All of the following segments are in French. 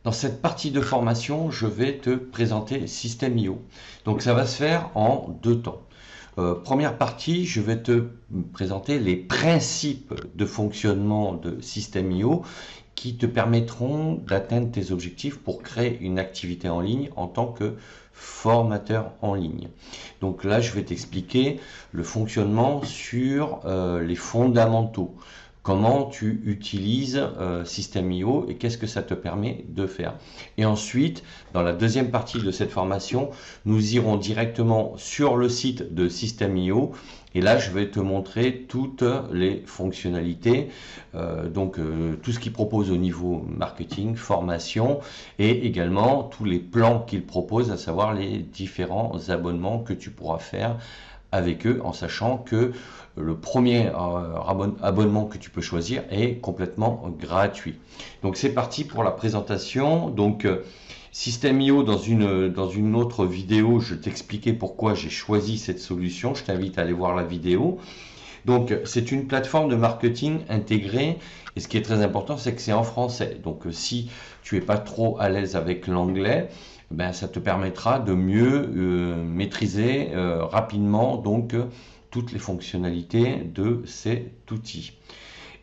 Dans cette partie de formation, je vais te présenter System.io. Donc ça va se faire en deux temps. Première partie, je vais te présenter les principes de fonctionnement de System.io qui te permettront d'atteindre tes objectifs pour créer une activité en ligne en tant que formateur en ligne. Donc là, je vais t'expliquer le fonctionnement sur les fondamentaux. Comment tu utilises System.io et qu'est-ce que ça te permet de faire. Et ensuite, dans la deuxième partie de cette formation, nous irons directement sur le site de System.io et là, je vais te montrer toutes les fonctionnalités, tout ce qu'il propose au niveau marketing, formation et également tous les plans qu'il propose, à savoir les différents abonnements que tu pourras faire avec eux, en sachant que le premier abonnement que tu peux choisir est complètement gratuit. Donc c'est parti pour la présentation. Donc System.io, dans une autre vidéo, je t'expliquais pourquoi j'ai choisi cette solution. Je t'invite à aller voir la vidéo. Donc c'est une plateforme de marketing intégrée et ce qui est très important, c'est que c'est en français. Donc si tu n'es pas trop à l'aise avec l'anglais, ben, ça te permettra de mieux maîtriser rapidement toutes les fonctionnalités de cet outil.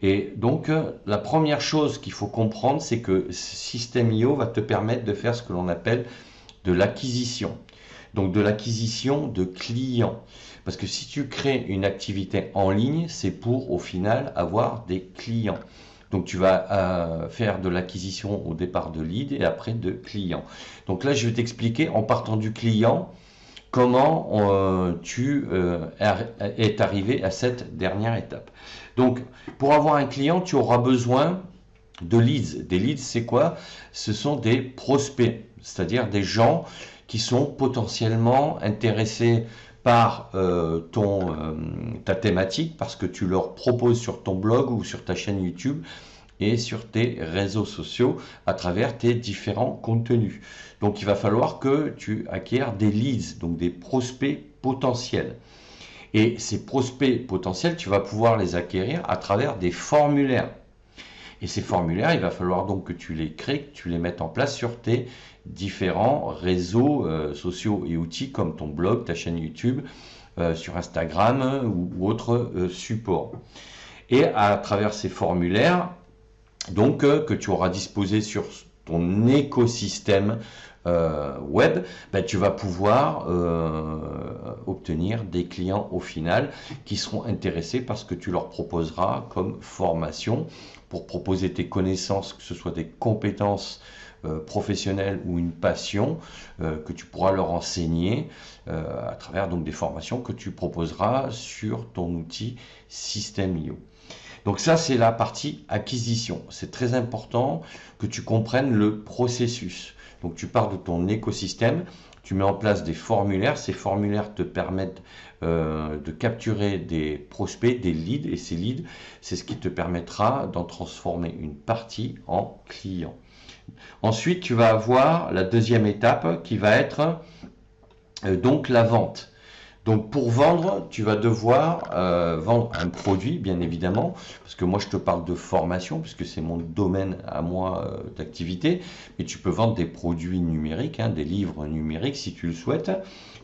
Et donc la première chose qu'il faut comprendre, c'est que System.io va te permettre de faire ce que l'on appelle de l'acquisition. Donc de l'acquisition de clients. Parce que si tu crées une activité en ligne, c'est pour au final avoir des clients. Donc tu vas faire de l'acquisition au départ de lead et après de clients. Donc là, je vais t'expliquer en partant du client comment tu es arrivé à cette dernière étape. Donc pour avoir un client, tu auras besoin de leads. Des leads, c'est quoi? Ce sont des prospects, c'est-à-dire des gens qui sont potentiellement intéressés par ta thématique parce que tu leur proposes sur ton blog ou sur ta chaîne YouTube et sur tes réseaux sociaux à travers tes différents contenus. Donc il va falloir que tu acquières des leads, donc des prospects potentiels. Et ces prospects potentiels, tu vas pouvoir les acquérir à travers des formulaires. Et ces formulaires, il va falloir donc que tu les crées, que tu les mettes en place sur tes différents réseaux sociaux et outils comme ton blog, ta chaîne YouTube, sur Instagram ou autres supports. Et à travers ces formulaires, donc que tu auras disposé sur ton écosystème web, ben, tu vas pouvoir obtenir des clients au final qui seront intéressés par ce que tu leur proposeras comme formation pour proposer tes connaissances, que ce soit des compétences professionnelles ou une passion que tu pourras leur enseigner à travers donc des formations que tu proposeras sur ton outil System.io. Donc ça, c'est la partie acquisition. C'est très important que tu comprennes le processus. Donc tu pars de ton écosystème, tu mets en place des formulaires. Ces formulaires te permettent de capturer des prospects, des leads. Et ces leads, c'est ce qui te permettra d'en transformer une partie en client. Ensuite, tu vas avoir la deuxième étape qui va être donc la vente. Donc pour vendre, tu vas devoir vendre un produit, bien évidemment, parce que moi je te parle de formation, puisque c'est mon domaine à moi d'activité, mais tu peux vendre des produits numériques, des livres numériques si tu le souhaites.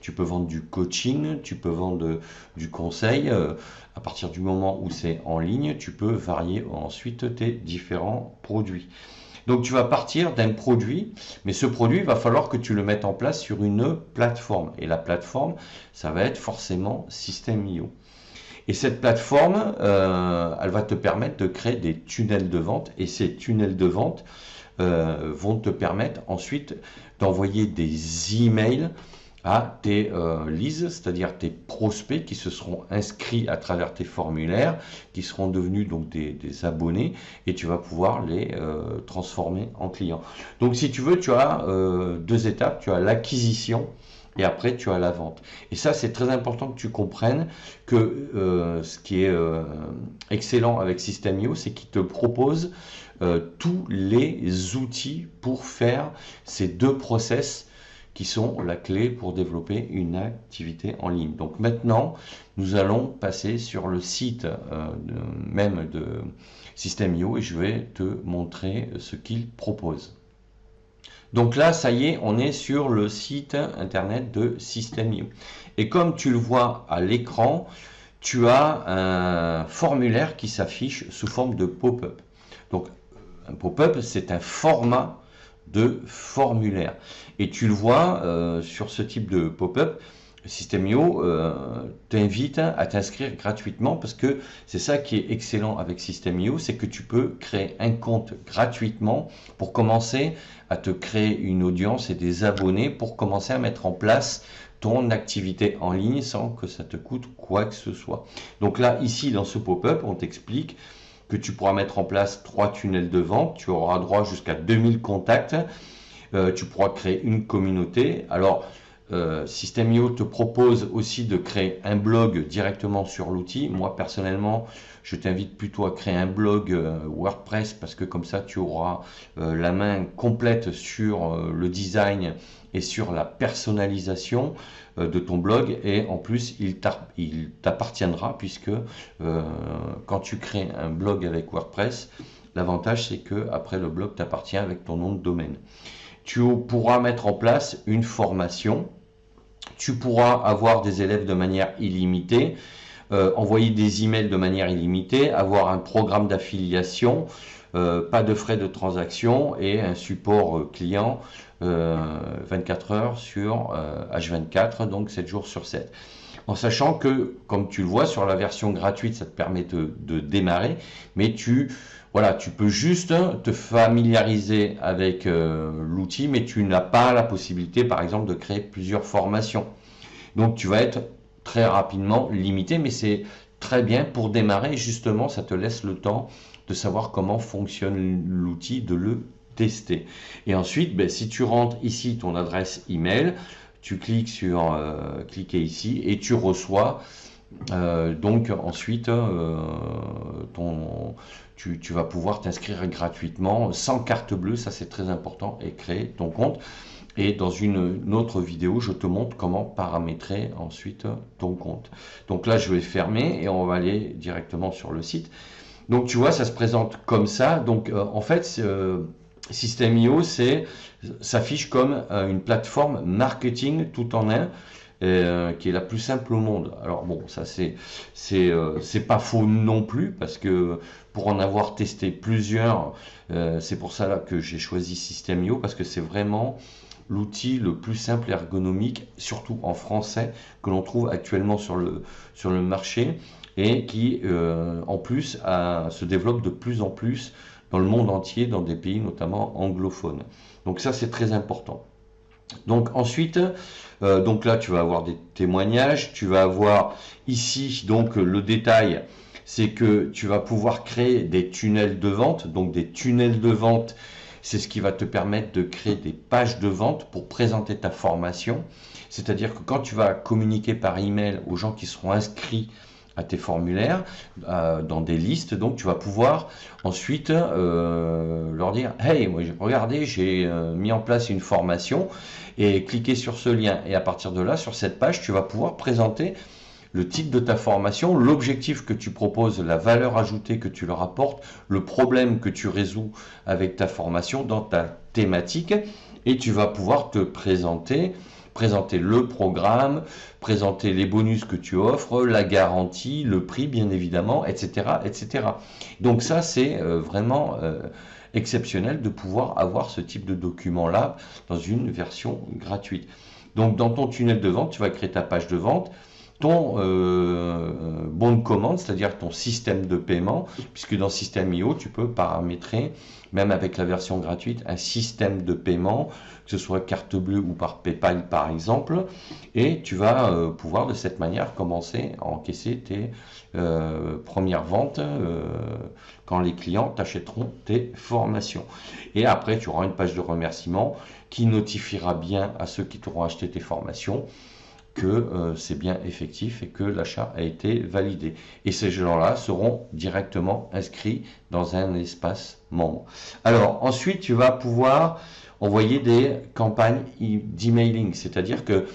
Tu peux vendre du coaching, tu peux vendre du conseil. À partir du moment où c'est en ligne, tu peux varier ensuite tes différents produits. Donc tu vas partir d'un produit, mais ce produit, il va falloir que tu le mettes en place sur une plateforme. Et la plateforme, ça va être forcément System.io. Et cette plateforme, elle va te permettre de créer des tunnels de vente. Et ces tunnels de vente vont te permettre ensuite d'envoyer des emails à tes leads, c'est-à-dire tes prospects qui se seront inscrits à travers tes formulaires, qui seront devenus donc des abonnés, et tu vas pouvoir les transformer en clients. Donc si tu veux, tu as deux étapes, tu as l'acquisition et après tu as la vente. Et ça, c'est très important que tu comprennes que ce qui est excellent avec System.io, c'est qu'il te propose tous les outils pour faire ces deux process qui sont la clé pour développer une activité en ligne. Donc maintenant, nous allons passer sur le site même de System.io et je vais te montrer ce qu'il propose. Donc là, ça y est, on est sur le site internet de System.io. Et comme tu le vois à l'écran, tu as un formulaire qui s'affiche sous forme de pop-up. Donc, un pop-up, c'est un format de formulaire. Et tu le vois sur ce type de pop-up, System.io t'invite à t'inscrire gratuitement parce que c'est ça qui est excellent avec System.io, c'est que tu peux créer un compte gratuitement pour commencer à te créer une audience et des abonnés pour commencer à mettre en place ton activité en ligne sans que ça te coûte quoi que ce soit. Donc là, ici, dans ce pop-up, on t'explique que tu pourras mettre en place 3 tunnels de vente, tu auras droit jusqu'à 2000 contacts, tu pourras créer une communauté. Alors, System.io te propose aussi de créer un blog directement sur l'outil. Moi personnellement, je t'invite plutôt à créer un blog WordPress parce que comme ça tu auras la main complète sur le design et sur la personnalisation de ton blog, et en plus il t'appartiendra puisque quand tu crées un blog avec WordPress, l'avantage c'est que après le blog t'appartient avec ton nom de domaine. Tu pourras mettre en place une formation, tu pourras avoir des élèves de manière illimitée, envoyer des emails de manière illimitée, avoir un programme d'affiliation, pas de frais de transaction et un support client 24 heures sur H24, donc 7 jours sur 7. En sachant que, comme tu le vois, sur la version gratuite, ça te permet de démarrer, mais voilà, tu peux juste te familiariser avec l'outil, mais tu n'as pas la possibilité, par exemple, de créer plusieurs formations. Donc, tu vas être très rapidement limité, mais c'est très bien pour démarrer. Justement, ça te laisse le temps de savoir comment fonctionne l'outil, de le tester. Et ensuite, ben, si tu rentres ici ton adresse email, tu cliques sur cliquer ici et tu reçois donc ensuite tu vas pouvoir t'inscrire gratuitement sans carte bleue, ça c'est très important, et créer ton compte. Et dans une autre vidéo, je te montre comment paramétrer ensuite ton compte. Donc là, je vais fermer et on va aller directement sur le site. Donc tu vois, ça se présente comme ça. Donc en fait, System.io s'affiche comme une plateforme marketing tout en un, qui est la plus simple au monde. Alors bon, ça c'est pas faux non plus, parce que pour en avoir testé plusieurs, c'est pour ça là que j'ai choisi System.io, parce que c'est vraiment l'outil le plus simple et ergonomique, surtout en français, que l'on trouve actuellement sur le marché, et qui en plus se développe de plus en plus dans le monde entier, dans des pays notamment anglophones. Donc ça c'est très important. Donc ensuite, donc là tu vas avoir des témoignages, tu vas avoir ici donc le détail, c'est que tu vas pouvoir créer des tunnels de vente. Donc des tunnels de vente, c'est ce qui va te permettre de créer des pages de vente pour présenter ta formation. C'est-à-dire que quand tu vas communiquer par email aux gens qui seront inscrits à tes formulaires, dans des listes, donc tu vas pouvoir ensuite leur dire « Hey, moi regardez, j'ai mis en place une formation » et cliquer sur ce lien. Et à partir de là, sur cette page, tu vas pouvoir présenter le titre de ta formation, l'objectif que tu proposes, la valeur ajoutée que tu leur apportes, le problème que tu résous avec ta formation dans ta thématique, et tu vas pouvoir te présenter le programme, présenter les bonus que tu offres, la garantie, le prix bien évidemment, etc. etc. Donc ça c'est vraiment exceptionnel de pouvoir avoir ce type de document-là dans une version gratuite. Donc dans ton tunnel de vente, tu vas créer ta page de vente, ton bon de commande, c'est-à-dire ton système de paiement, puisque dans System.io, tu peux paramétrer, même avec la version gratuite, un système de paiement, que ce soit carte bleue ou par PayPal par exemple, et tu vas pouvoir de cette manière commencer à encaisser tes premières ventes quand les clients t'achèteront tes formations. Et après, tu auras une page de remerciement qui notifiera bien à ceux qui t'auront acheté tes formations que c'est bien effectif et que l'achat a été validé. Et ces gens-là seront directement inscrits dans un espace membre. Alors ensuite, tu vas pouvoir envoyer des campagnes d'emailing, c'est-à-dire que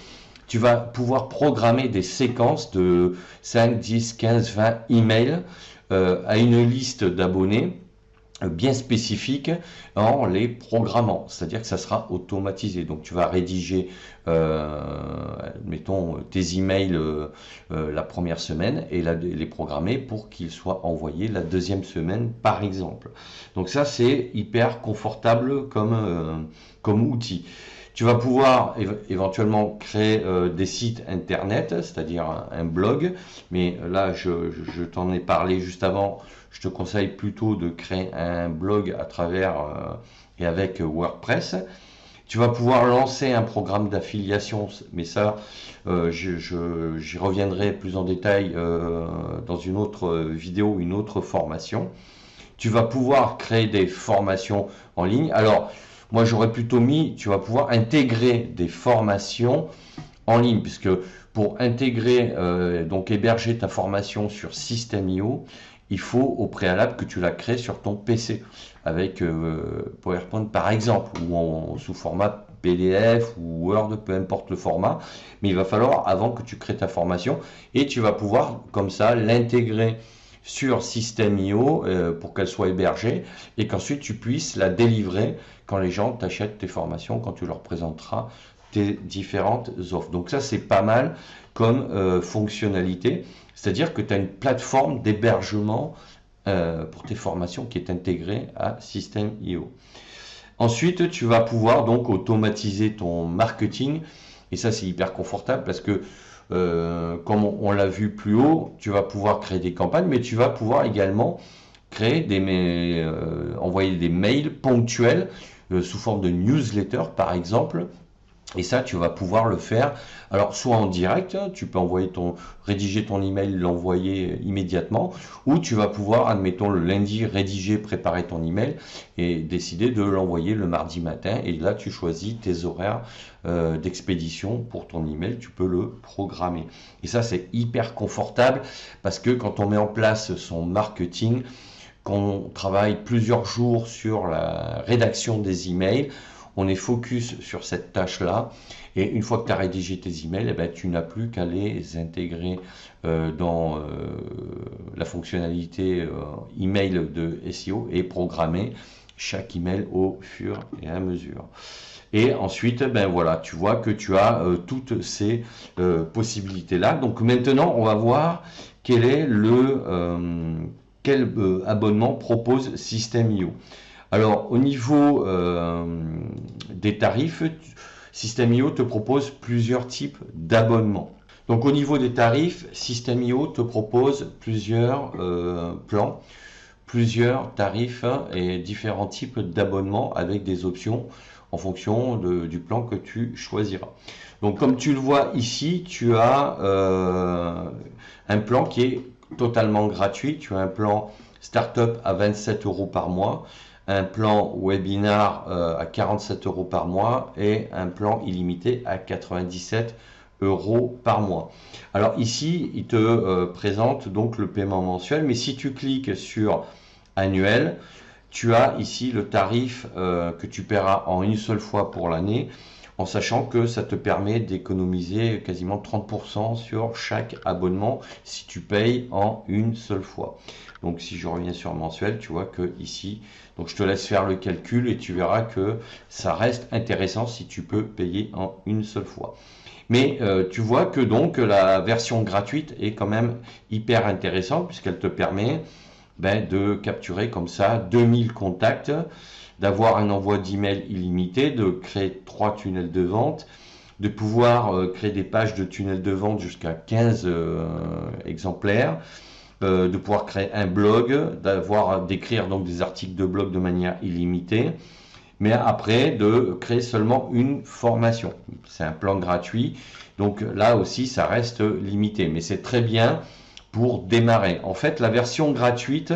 tu vas pouvoir programmer des séquences de 5, 10, 15, 20 emails à une liste d'abonnés bien spécifiques en les programmant, c'est-à-dire que ça sera automatisé. Donc tu vas rédiger, mettons, tes emails la première semaine et les programmer pour qu'ils soient envoyés la deuxième semaine, par exemple. Donc ça, c'est hyper confortable comme outil. Tu vas pouvoir éventuellement créer des sites internet, c'est-à-dire un blog, mais là, je t'en ai parlé juste avant. Je te conseille plutôt de créer un blog à travers et avec WordPress. Tu vas pouvoir lancer un programme d'affiliation, mais ça, j'y reviendrai plus en détail dans une autre vidéo, une autre formation. Tu vas pouvoir créer des formations en ligne. Alors, moi, j'aurais plutôt mis, tu vas pouvoir intégrer des formations en ligne, puisque pour intégrer, donc héberger ta formation sur System.io, il faut au préalable que tu la crées sur ton PC avec PowerPoint par exemple, ou sous format PDF ou Word, peu importe le format. Mais il va falloir avant que tu crées ta formation et tu vas pouvoir comme ça l'intégrer sur System.io pour qu'elle soit hébergée et qu'ensuite tu puisses la délivrer quand les gens t'achètent tes formations, quand tu leur présenteras tes différentes offres. Donc ça, c'est pas mal comme fonctionnalité. C'est-à-dire que tu as une plateforme d'hébergement pour tes formations qui est intégrée à System.io. Ensuite, tu vas pouvoir donc automatiser ton marketing. Et ça, c'est hyper confortable parce que, comme on l'a vu plus haut, tu vas pouvoir créer des campagnes, mais tu vas pouvoir également créer envoyer des mails ponctuels sous forme de newsletter, par exemple. Et ça, tu vas pouvoir le faire, alors soit en direct, tu peux rédiger ton email, l'envoyer immédiatement, ou tu vas pouvoir, admettons le lundi, préparer ton email et décider de l'envoyer le mardi matin. Et là, tu choisis tes horaires d'expédition pour ton email, tu peux le programmer. Et ça, c'est hyper confortable parce que quand on met en place son marketing, qu'on travaille plusieurs jours sur la rédaction des emails, on est focus sur cette tâche-là et une fois que tu as rédigé tes emails, eh ben, tu n'as plus qu'à les intégrer dans la fonctionnalité email de SEO et programmer chaque email au fur et à mesure. Et ensuite, ben voilà, tu vois que tu as toutes ces possibilités-là. Donc maintenant, on va voir quel est quel abonnement propose System.io. Alors, au niveau des tarifs, System.io te propose plusieurs types d'abonnements. Donc, au niveau des tarifs, System.io te propose plusieurs plans, plusieurs tarifs et différents types d'abonnements avec des options en fonction du plan que tu choisiras. Donc, comme tu le vois ici, tu as un plan qui est totalement gratuit. Tu as un plan Startup à 27 € par mois, un plan webinar à 47 € par mois et un plan illimité à 97 € par mois. Alors ici, il te présente donc le paiement mensuel, mais si tu cliques sur annuel, tu as ici le tarif que tu paieras en une seule fois pour l'année, en sachant que ça te permet d'économiser quasiment 30% sur chaque abonnement si tu payes en une seule fois. Donc si je reviens sur mensuel, tu vois que ici, donc je te laisse faire le calcul et tu verras que ça reste intéressant si tu peux payer en une seule fois. Mais tu vois que donc la version gratuite est quand même hyper intéressante puisqu'elle te permet de capturer comme ça 2000 contacts, d'avoir un envoi d'email illimité, de créer 3 tunnels de vente, de pouvoir créer des pages de tunnels de vente jusqu'à 15 exemplaires, de pouvoir créer un blog, d'écrire donc des articles de blog de manière illimitée, mais après de créer seulement une formation. C'est un plan gratuit, donc là aussi ça reste limité, mais c'est très bien pour démarrer. En fait, la version gratuite,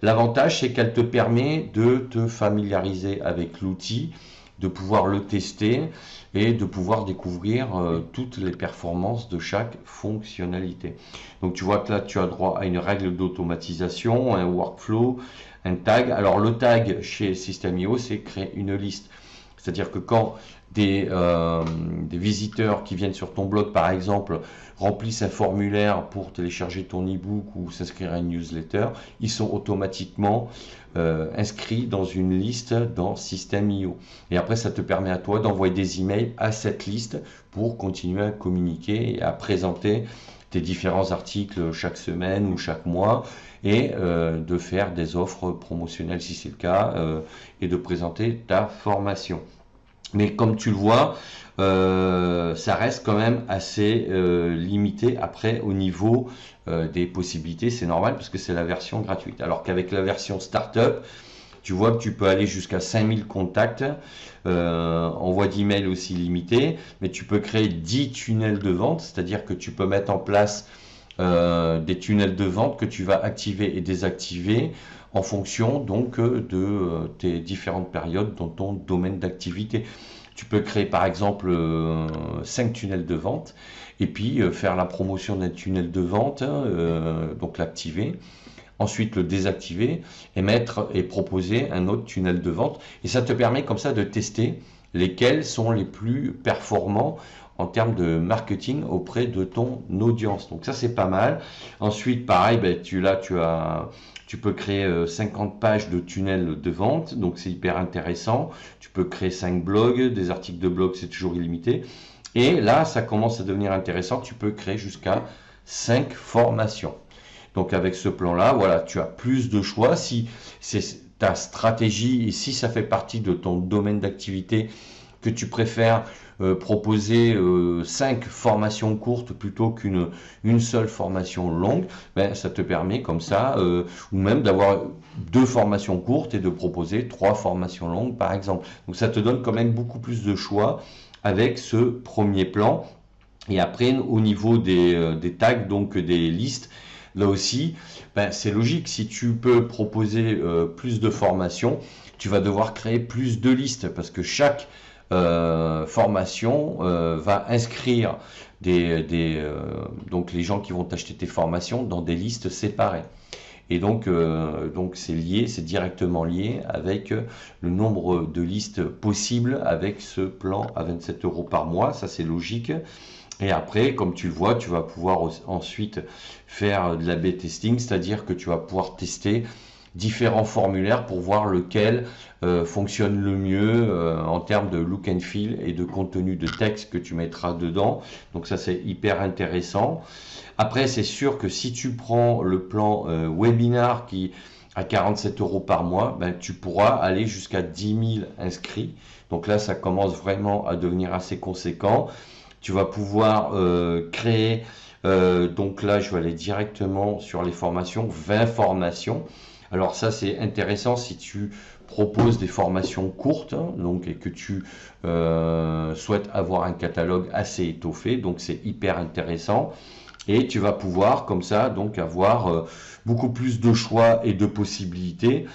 l'avantage c'est qu'elle te permet de te familiariser avec l'outil, de pouvoir le tester et de pouvoir découvrir toutes les performances de chaque fonctionnalité. Donc tu vois que là tu as droit à une règle d'automatisation, un workflow, un tag. Alors le tag chez System.io, c'est créer une liste C'est-à-dire que quand des visiteurs qui viennent sur ton blog, par exemple, remplissent un formulaire pour télécharger ton e-book ou s'inscrire à une newsletter, ils sont automatiquement inscrits dans une liste dans System.io. Et après, ça te permet à toi d'envoyer des emails à cette liste pour continuer à communiquer et à présenter tes différents articles chaque semaine ou chaque mois et de faire des offres promotionnelles si c'est le cas et de présenter ta formation. Mais comme tu le vois, ça reste quand même assez limité après au niveau des possibilités. C'est normal parce que c'est la version gratuite. Alors qu'avec la version startup, tu vois que tu peux aller jusqu'à 5000 contacts, envoi d'email aussi limité, mais tu peux créer 10 tunnels de vente, c'est-à-dire que tu peux mettre en place des tunnels de vente que tu vas activer et désactiver en fonction donc de tes différentes périodes dans ton domaine d'activité. Tu peux créer par exemple 5 tunnels de vente et puis faire la promotion d'un tunnel de vente, donc l'activer. Ensuite le désactiver et mettre et proposer un autre tunnel de vente. Et ça te permet comme ça de tester lesquels sont les plus performants en termes de marketing auprès de ton audience. Donc ça c'est pas mal. Ensuite pareil, ben, tu peux créer 50 pages de tunnel de vente, donc c'est hyper intéressant. Tu peux créer 5 blogs, des articles de blog, c'est toujours illimité. Et là ça commence à devenir intéressant, tu peux créer jusqu'à 5 formations. Donc avec ce plan-là, voilà, tu as plus de choix. Si c'est ta stratégie et si ça fait partie de ton domaine d'activité, que tu préfères proposer 5 formations courtes plutôt qu'une seule formation longue, ben, ça te permet comme ça, ou même d'avoir 2 formations courtes et de proposer 3 formations longues par exemple. Donc ça te donne quand même beaucoup plus de choix avec ce premier plan. Et après, au niveau des tags, donc des listes, là aussi, ben, c'est logique. Si tu peux proposer plus de formations, tu vas devoir créer plus de listes parce que chaque formation va inscrire donc les gens qui vont t'acheter tes formations dans des listes séparées. Et donc c'est lié, c'est directement lié avec le nombre de listes possibles avec ce plan à 27 € par mois. Ça, c'est logique. Et après, comme tu le vois, tu vas pouvoir ensuite faire de l'A/B testing, c'est-à-dire que tu vas pouvoir tester différents formulaires pour voir lequel fonctionne le mieux en termes de look and feel et de contenu de texte que tu mettras dedans. Donc ça, c'est hyper intéressant. Après, c'est sûr que si tu prends le plan webinar qui à 47 € par mois, ben, tu pourras aller jusqu'à 10 000 inscrits. Donc là, ça commence vraiment à devenir assez conséquent. Tu vas pouvoir créer, donc là je vais aller directement sur les formations, 20 formations. Alors ça c'est intéressant si tu proposes des formations courtes, hein, donc, et que tu souhaites avoir un catalogue assez étoffé, donc c'est hyper intéressant. Et tu vas pouvoir comme ça donc avoir beaucoup plus de choix et de possibilités.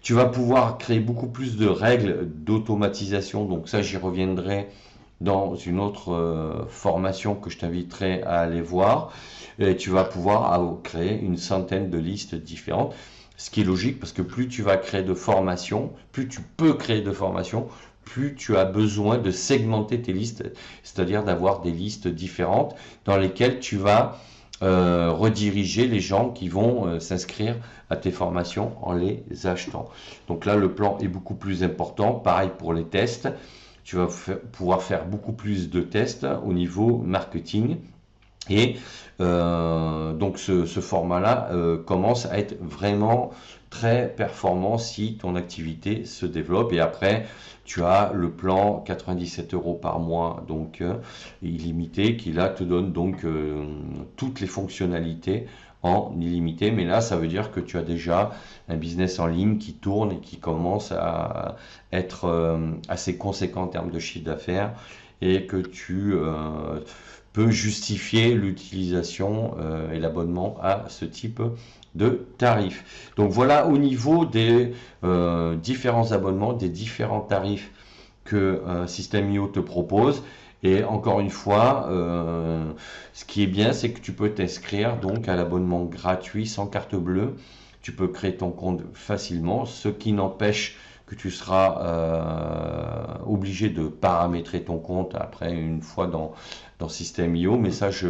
Tu vas pouvoir créer beaucoup plus de règles d'automatisation, donc ça j'y reviendrai dans une autre formation que je t'inviterai à aller voir. Et tu vas pouvoir créer une centaine de listes différentes, ce qui est logique parce que plus tu vas créer de formations, plus tu peux créer de formations, plus tu as besoin de segmenter tes listes, c'est-à-dire d'avoir des listes différentes dans lesquelles tu vas rediriger les gens qui vont s'inscrire à tes formations en les achetant. Donc là, le plan est beaucoup plus important. Pareil pour les tests. Tu vas pouvoir faire beaucoup plus de tests au niveau marketing. Et donc ce format-là commence à être vraiment très performant si ton activité se développe. Et après, tu as le plan 97 € par mois, donc illimité, qui là te donne donc toutes les fonctionnalités en illimité. Mais là, ça veut dire que tu as déjà un business en ligne qui tourne et qui commence à être assez conséquent en termes de chiffre d'affaires et que tu peut justifier l'utilisation et l'abonnement à ce type de tarif. Donc voilà au niveau des différents abonnements, des différents tarifs que System.io te propose. Et encore une fois, ce qui est bien, c'est que tu peux t'inscrire donc à l'abonnement gratuit sans carte bleue. Tu peux créer ton compte facilement, ce qui n'empêche que tu seras obligé de paramétrer ton compte après une fois dans System.io, mais ça je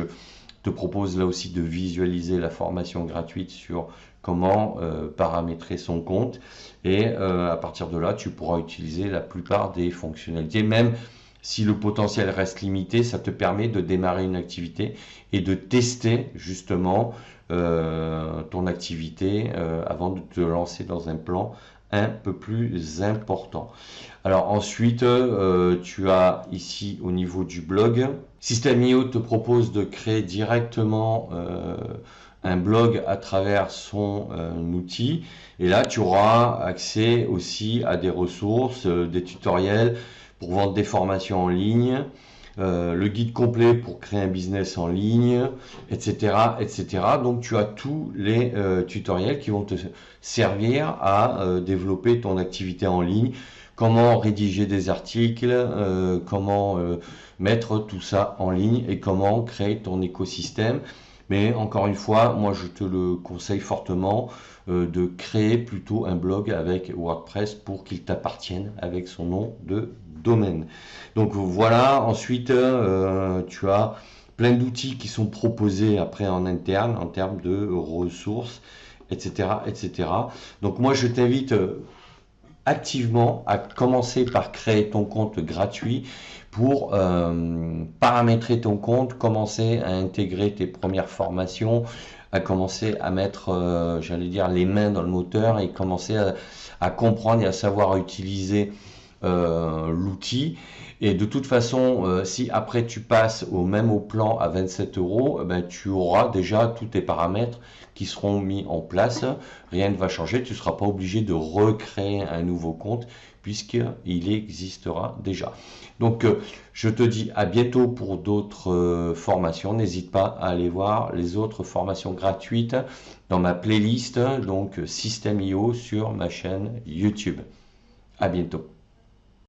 te propose là aussi de visualiser la formation gratuite sur comment paramétrer son compte, et à partir de là tu pourras utiliser la plupart des fonctionnalités. Même si le potentiel reste limité, ça te permet de démarrer une activité et de tester justement ton activité avant de te lancer dans un plan un peu plus important. Alors ensuite, tu as ici au niveau du blog, System.io te propose de créer directement un blog à travers son outil, et là tu auras accès aussi à des ressources, des tutoriels pour vendre des formations en ligne, le guide complet pour créer un business en ligne, etc., etc. Donc tu as tous les tutoriels qui vont te servir à développer ton activité en ligne, comment rédiger des articles, comment mettre tout ça en ligne et comment créer ton écosystème. Mais encore une fois, moi je te le conseille fortement de créer plutôt un blog avec WordPress pour qu'il t'appartienne avec son nom de domaine. Donc voilà, ensuite tu as plein d'outils qui sont proposés après en interne en termes de ressources, etc., etc. Donc moi je t'invite activement à commencer par créer ton compte gratuit pour paramétrer ton compte, commencer à intégrer tes premières formations, à commencer à mettre, j'allais dire, les mains dans le moteur et commencer à comprendre et à savoir utiliser l'outil. Et de toute façon, si après tu passes au plan à 27 €, ben, tu auras déjà tous tes paramètres qui seront mis en place. Rien ne va changer, tu ne seras pas obligé de recréer un nouveau compte puisqu'il existera déjà. Donc je te dis à bientôt pour d'autres formations. N'hésite pas à aller voir les autres formations gratuites dans ma playlist, donc System.io sur ma chaîne YouTube. À bientôt.